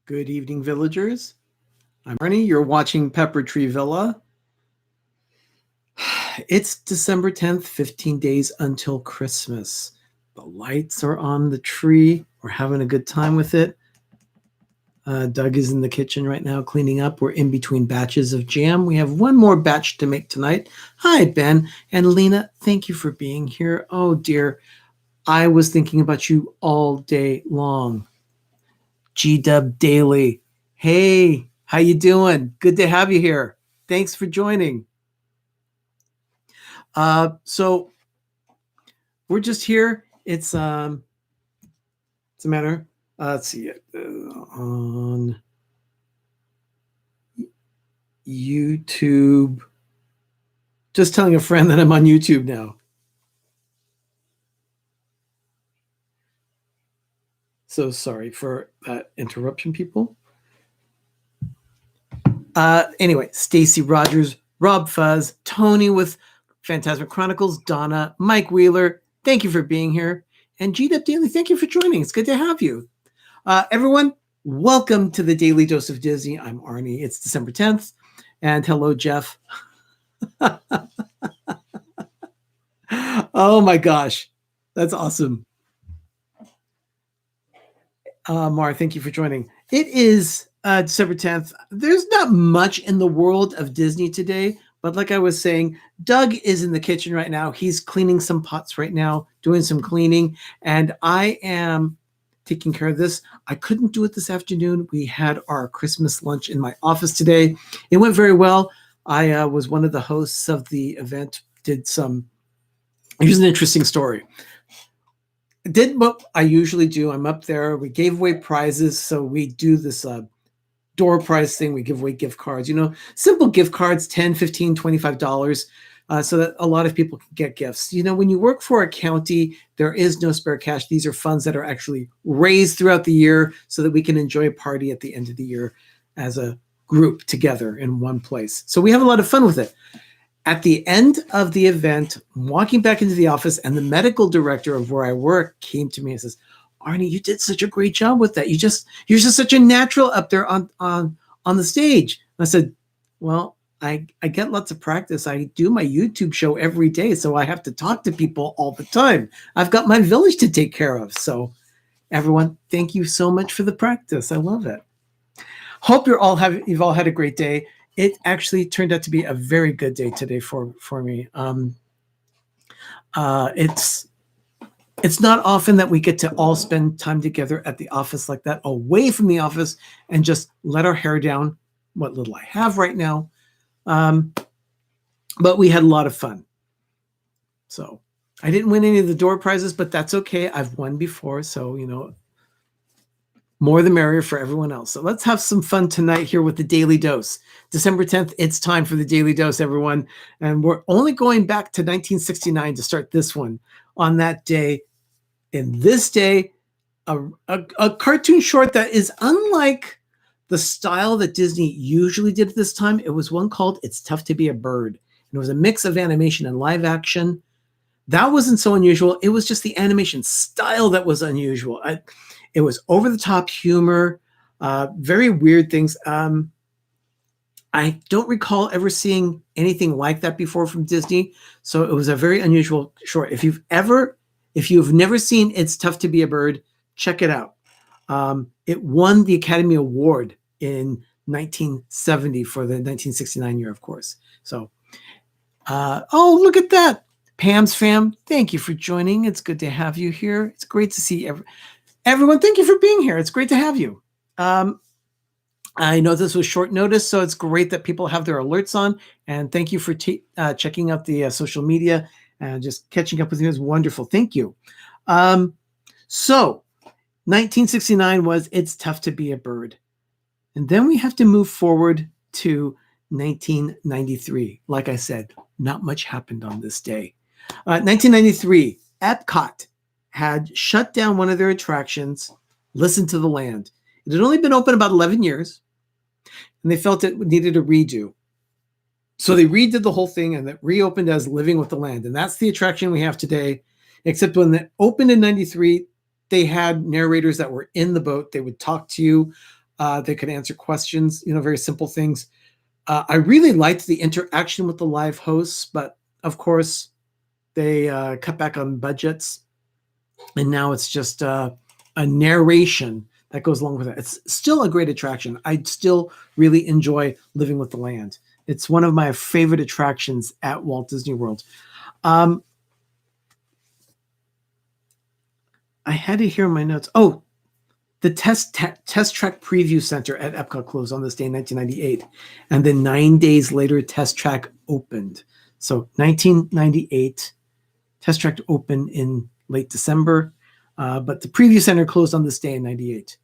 Good evening, villagers. I'm Arnie. You're watching Pepper Tree Villa. It's December 10th, 15 days until Christmas. The lights are on the tree. We're having a good time with it. Doug is in the kitchen right now cleaning up. We're in between batches of jam. We have one more batch to make tonight. Hi, Ben. And Lena, thank you for being here. Oh, dear. I was thinking about you all day long. G-Dub Daily. Hey, how you doing? Good to have you here. Thanks for joining. So we're just here. It's a matter. Let's see it on YouTube. Just telling a friend that I'm on YouTube now. So sorry for that interruption, people. Anyway, Stacy Rogers, Rob Fuzz, Tony with Phantasmic Chronicles, Donna, Mike Wheeler, thank you for being here. And G-Dub Daily, thank you for joining. It's good to have you. Everyone, welcome to the Daily Dose of Disney. I'm Arnie. It's December 10th. And hello, Jeff. Oh my gosh. That's awesome. Mar, thank you for joining. It is December 10th. There's not much in the world of Disney today, but like I was saying, Doug is in the kitchen right now. He's cleaning some pots right now, doing some cleaning, and I am taking care of this. I couldn't do it this afternoon. We had our Christmas lunch in my office today. It went very well. I was one of the hosts of the event, here's an interesting story. Did what I usually do. I'm up there. We gave away prizes. So we do this door prize thing. We give away gift cards, simple gift cards, $10, $15, $25, so that a lot of people can get gifts. When you work for a county, there is no spare cash. These are funds that are actually raised throughout the year so that we can enjoy a party at the end of the year as a group together in one place. So we have a lot of fun with it. At the end of the event, I'm walking back into the office, and the medical director of where I work came to me and says, Arnie, you did such a great job with that. You're just such a natural up there on the stage. And I said, well, I get lots of practice. I do my YouTube show every day, so I have to talk to people all the time. I've got my village to take care of. So everyone, thank you so much for the practice. I love it. Hope you've all had a great day. It actually turned out to be a very good day today for me. It's not often that we get to all spend time together at the office like that, away from the office, and just let our hair down, what little I have right now. But we had a lot of fun. So I didn't win any of the door prizes, but that's okay. I've won before, so, more the merrier for everyone else. So let's have some fun tonight here with the Daily Dose. December 10th, it's time for the Daily Dose, everyone. And we're only going back to 1969 to start this one. On that day, in this day, a cartoon short that is unlike the style that Disney usually did at this time. It was one called It's Tough to Be a Bird. And it was a mix of animation and live action. That wasn't so unusual. It was just the animation style that was unusual. It was over-the-top humor, very weird things. I don't recall ever seeing anything like that before from Disney, so it was a very unusual short. If you've never seen It's Tough to Be a Bird, check it out. It won the Academy Award in 1970 for the 1969 year, of course. So, oh, look at that. Pam's fam, thank you for joining. It's good to have you here. It's great to see everyone. Thank you for being here. It's great to have you. I know this was short notice, so it's great that people have their alerts on. And thank you for checking out the social media and just catching up with you is wonderful. Thank you. So 1969 was It's Tough to Be a Bird. And then we have to move forward to 1993. Like I said, not much happened on this day. 1993, Epcot had shut down one of their attractions, Listen to the Land. It had only been open about 11 years, and they felt it needed a redo. So they redid the whole thing, and it reopened as Living with the Land. And that's the attraction we have today, except when it opened in 93, they had narrators that were in the boat. They would talk to you. They could answer questions, very simple things. I really liked the interaction with the live hosts, but of course, they cut back on budgets, and now it's just a narration that goes along with it. It's still a great attraction. I still really enjoy Living with the Land. It's one of my favorite attractions at Walt Disney World. I had to hear my notes. Oh, the Test Track Preview Center at Epcot closed on this day in 1998. And then 9 days later, Test Track opened. So 1998, Test Track opened in late December. But the Preview Center closed on this day in 98.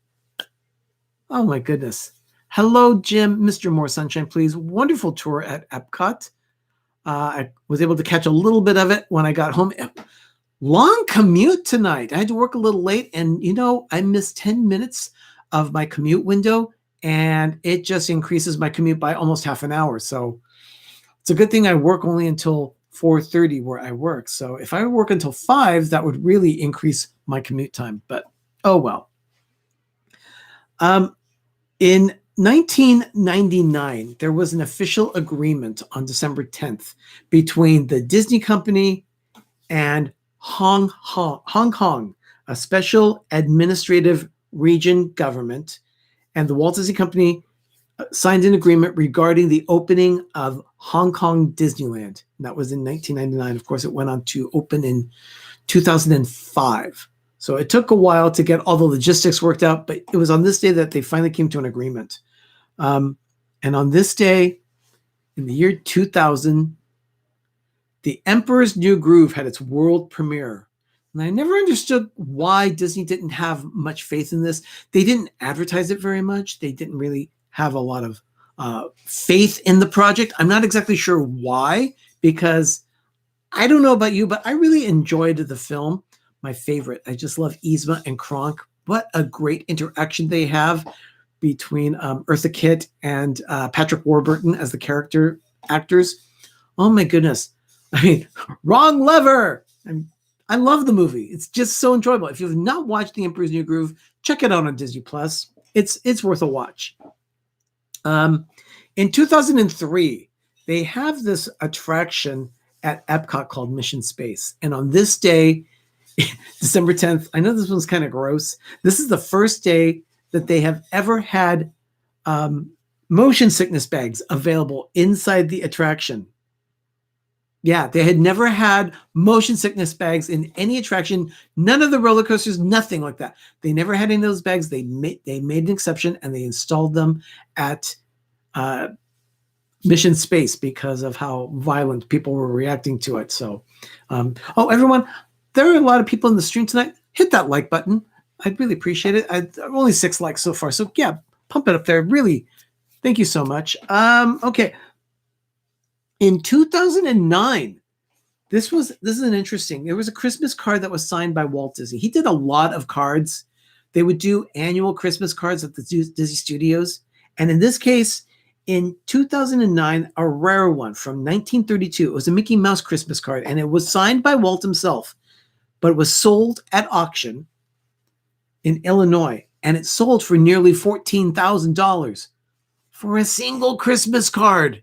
Oh, my goodness. Hello, Jim. Mr. More Sunshine, please. Wonderful tour at Epcot. I was able to catch a little bit of it when I got home. Long commute tonight. I had to work a little late, and I missed 10 minutes of my commute window, and it just increases my commute by almost half an hour. So it's a good thing I work only until 4:30 where I work. So if I work until 5, that would really increase my commute time. But oh well. In 1999, there was an official agreement on December 10th between the Disney Company and Hong Kong, a special administrative region government, and the Walt Disney Company signed an agreement regarding the opening of Hong Kong Disneyland. And that was in 1999. Of course, it went on to open in 2005. So it took a while to get all the logistics worked out, but it was on this day that they finally came to an agreement. And on this day, in the year 2000, The Emperor's New Groove had its world premiere. And I never understood why Disney didn't have much faith in this. They didn't advertise it very much. They didn't really have a lot of faith in the project. I'm not exactly sure why, because I don't know about you, but I really enjoyed the film. My favorite. I just love Yzma and Kronk. What a great interaction they have between Eartha Kitt and Patrick Warburton as the character actors. Oh my goodness. I mean, wrong lever. I love the movie. It's just so enjoyable. If you've not watched The Emperor's New Groove, check it out on Disney Plus. It's worth a watch. In 2003, they have this attraction at Epcot called Mission Space. And on this day, December 10th, I know this one's kind of gross. This is the first day that they have ever had motion sickness bags available inside the attraction. Yeah, they had never had motion sickness bags in any attraction, none of the roller coasters, nothing like that. They never had any of those bags. They made an exception, and they installed them at Mission Space because of how violent people were reacting to it. So, everyone, there are a lot of people in the stream tonight. Hit that like button. I'd really appreciate it. I've only 6 likes so far. So yeah, pump it up there. Really, thank you so much. Okay. In 2009, this is an interesting. There was a Christmas card that was signed by Walt Disney. He did a lot of cards. They would do annual Christmas cards at the Disney Studios. And in this case, in 2009, a rare one from 1932. It was a Mickey Mouse Christmas card, and it was signed by Walt himself, but it was sold at auction in Illinois, and it sold for nearly $14,000 for a single Christmas card.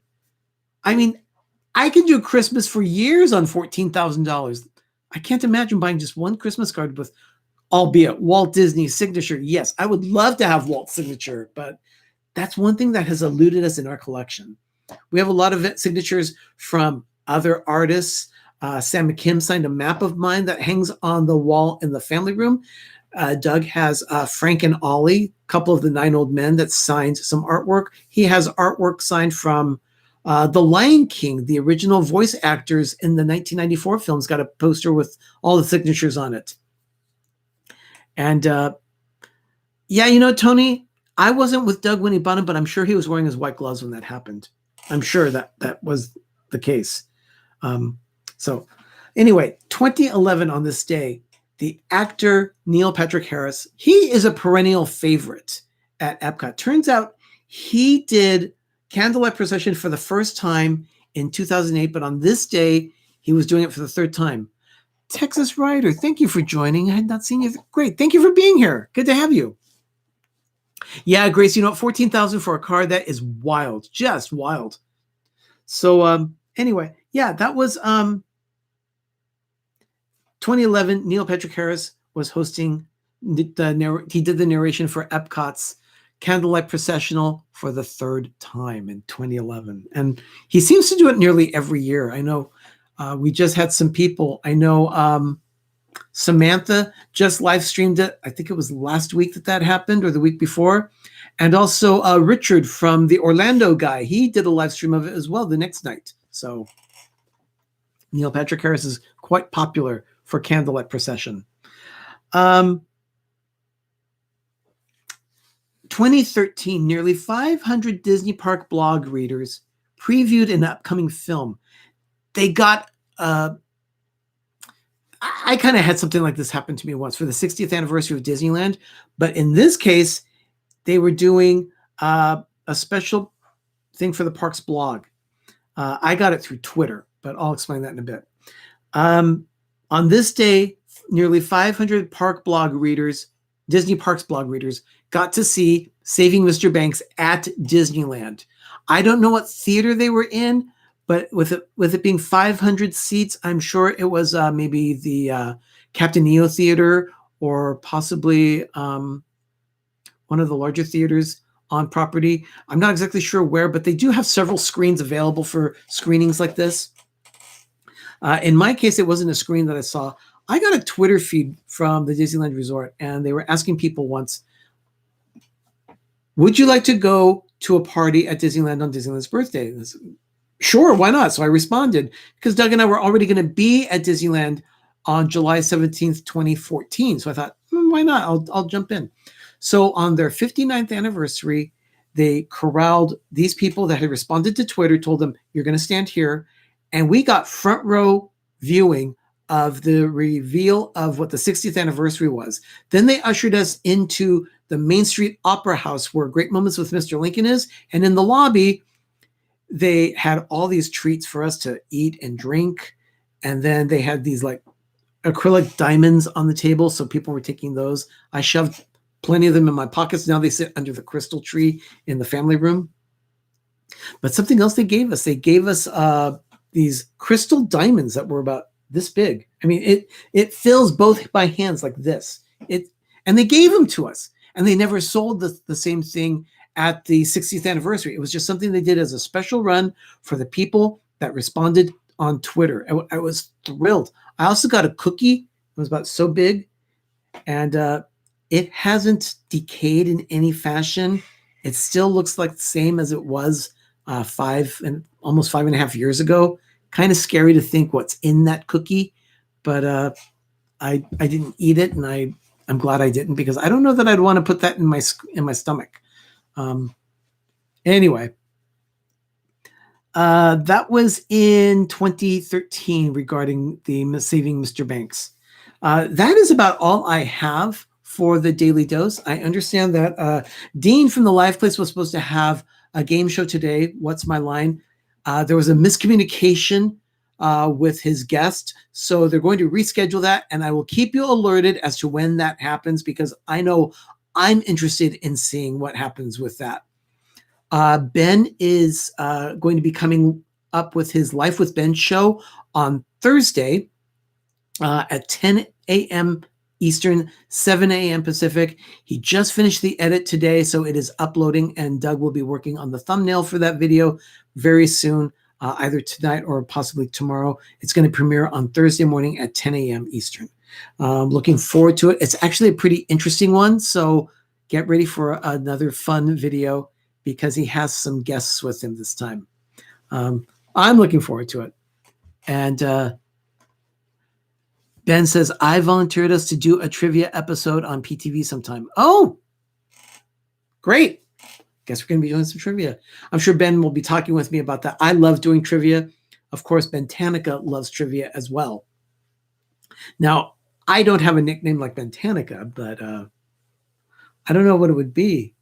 I mean, I can do Christmas for years on $14,000. I can't imagine buying just one Christmas card with, albeit Walt Disney's signature. Yes, I would love to have Walt's signature, but that's one thing that has eluded us in our collection. We have a lot of signatures from other artists. Sam McKim signed a map of mine that hangs on the wall in the family room. Doug has Frank and Ollie, a couple of the 9 Old Men, that signed some artwork. He has artwork signed from The Lion King. The original voice actors in the 1994 films got a poster with all the signatures on it. And yeah, Tony, I wasn't with Doug when he bought him, but I'm sure he was wearing his white gloves when that happened. I'm sure that was the case. So anyway, 2011 on this day, the actor Neil Patrick Harris, he is a perennial favorite at Epcot. Turns out he did Candlelight Procession for the first time in 2008, but on this day, he was doing it for the 3rd time. Texas Rider, thank you for joining. I had not seen you. Great. Thank you for being here. Good to have you. Yeah, Grace, 14,000 for a car, that is wild, just wild. So anyway, yeah, that was 2011. Neil Patrick Harris was hosting he did the narration for Epcot's Candlelight Processional for the third time in 2011. And he seems to do it nearly every year. I know we just had some people. I know Samantha just live streamed it. I think it was last week that happened, or the week before. And also Richard from the Orlando guy, he did a live stream of it as well the next night. So Neil Patrick Harris is quite popular for Candlelight Procession. 2013, nearly 500 Disney Park blog readers previewed an upcoming film. They got I kind of had something like this happen to me once for the 60th anniversary of Disneyland, but in this case, they were doing a special thing for the parks blog. I got it through Twitter, but I'll explain that in a bit. On this day, nearly 500 park blog readers, Disney Parks blog readers, got to see Saving Mr. Banks at Disneyland. I don't know what theater they were in, but with it being 500 seats, I'm sure it was maybe the Captain EO Theater, or possibly one of the larger theaters on property. I'm not exactly sure where, but they do have several screens available for screenings like this. In my case, it wasn't a screen that I saw. I got a Twitter feed from the Disneyland Resort, and they were asking people once, would you like to go to a party at Disneyland on Disneyland's birthday? Sure, why not? So I responded, because Doug and I were already going to be at Disneyland on July 17th, 2014. So I thought, why not? I'll jump in. So on their 59th anniversary, they corralled these people that had responded to Twitter, told them, you're going to stand here. And we got front row viewing of the reveal of what the 60th anniversary was. Then they ushered us into the Main Street Opera House, where Great Moments with Mr. Lincoln is. And in the lobby, they had all these treats for us to eat and drink. And then they had these like acrylic diamonds on the table. So people were taking those. I shoved plenty of them in my pockets. Now they sit under the crystal tree in the family room. But something else they gave us these crystal diamonds that were about this big. I mean, it fills both my hands like this. And they gave them to us. And they never sold the same thing at the 60th anniversary. It was just something they did as a special run for the people that responded on Twitter. I was thrilled. I also got a cookie. It was about so big. And it hasn't decayed in any fashion. It still looks like the same as it was almost 5.5 years ago. Kind of scary to think what's in that cookie. But I didn't eat it, and I'm glad I didn't, because I don't know that I'd want to put that in my stomach. Anyway, that was in 2013 regarding the Saving Mr. Banks. That is about all I have for the Daily Dose. I understand that Dean from the Live Place was supposed to have a game show today. What's my line? There was a miscommunication with his guest, so they're going to reschedule that, and I will keep you alerted as to when that happens, because I know I'm interested in seeing what happens with that. Ben is going to be coming up with his Life with Ben show on Thursday at 10 a.m. Eastern, 7 a.m. Pacific. He just finished the edit today, so it is uploading, and Doug will be working on the thumbnail for that video very soon, either tonight or possibly tomorrow. It's going to premiere on Thursday morning at 10 a.m. Eastern. Looking forward to it. It's actually a pretty interesting one, so get ready for another fun video, because he has some guests with him this time. I'm looking forward to it. And Ben says, I volunteered us to do a trivia episode on PTV sometime. Oh, great. Guess we're going to be doing some trivia. I'm sure Ben will be talking with me about that. I love doing trivia. Of course, Ben Tanica loves trivia as well. Now, I don't have a nickname like Ben Tanica, but I don't know what it would be.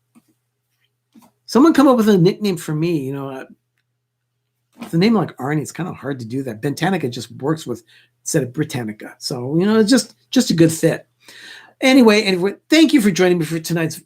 Someone come up with a nickname for me. With a name like Arnie, it's kind of hard to do that. Bentanica just works with instead of Britannica. So, it's just a good fit. Anyway, thank you for joining me for tonight's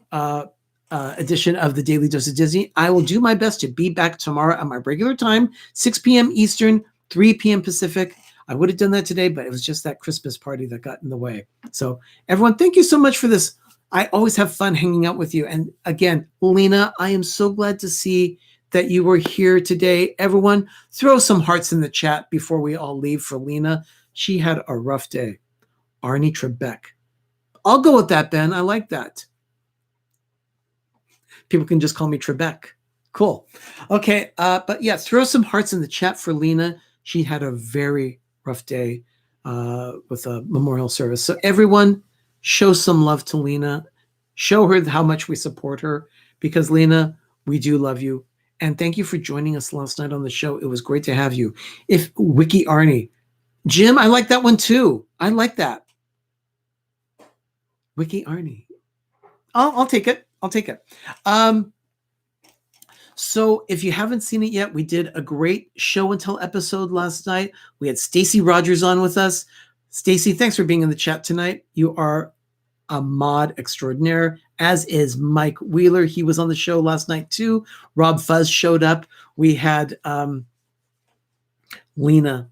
edition of the Daily Dose of Disney. I will do my best to be back tomorrow at my regular time, 6 p.m. Eastern, 3 p.m. Pacific. I would have done that today, but it was just that Christmas party that got in the way. So everyone, thank you so much for this. I always have fun hanging out with you. And again, Lena, I am so glad to see that you were here today. Everyone, throw some hearts in the chat before we all leave for Lena. She had a rough day. Arnie Trebek. I'll go with that, Ben. I like that. People can just call me Trebek. Cool. Okay, but yeah, throw some hearts in the chat for Lena. She had a very rough day with a memorial service. So everyone, show some love to Lena. Show her how much we support her, because Lena, we do love you. And thank you for joining us last night on the show. It was great to have you. If Wiki Arnie, Jim, I like that one too. I like that. Wiki Arnie. I'll take it. I'll take it. So if you haven't seen it yet, we did a great show and tell episode last night. We had Stacy Rogers on with us. Stacy, thanks for being in the chat tonight. You are a mod extraordinaire, as is Mike Wheeler. He was on the show last night too. Rob Fuzz showed up. We had Lena.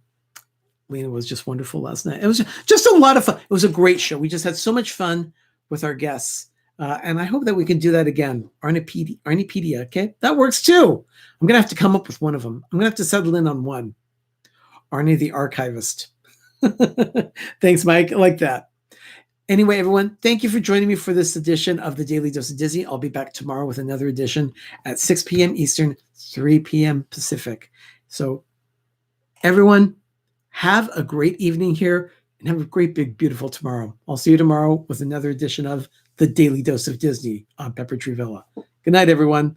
Lena was just wonderful last night. It was just a lot of fun. It was a great show. We just had so much fun with our guests. And I hope that we can do that again. Arniepedia, okay? That works too. I'm going to have to come up with one of them. I'm going to have to settle in on one. Arnie the Archivist. Thanks, Mike. I like that. Anyway, everyone, thank you for joining me for this edition of the Daily Dose of Disney. I'll be back tomorrow with another edition at 6 p.m. Eastern, 3 p.m. Pacific. So everyone, have a great evening here and have a great, big, beautiful tomorrow. I'll see you tomorrow with another edition of the Daily Dose of Disney on Pepper Tree Villa. Good night, everyone.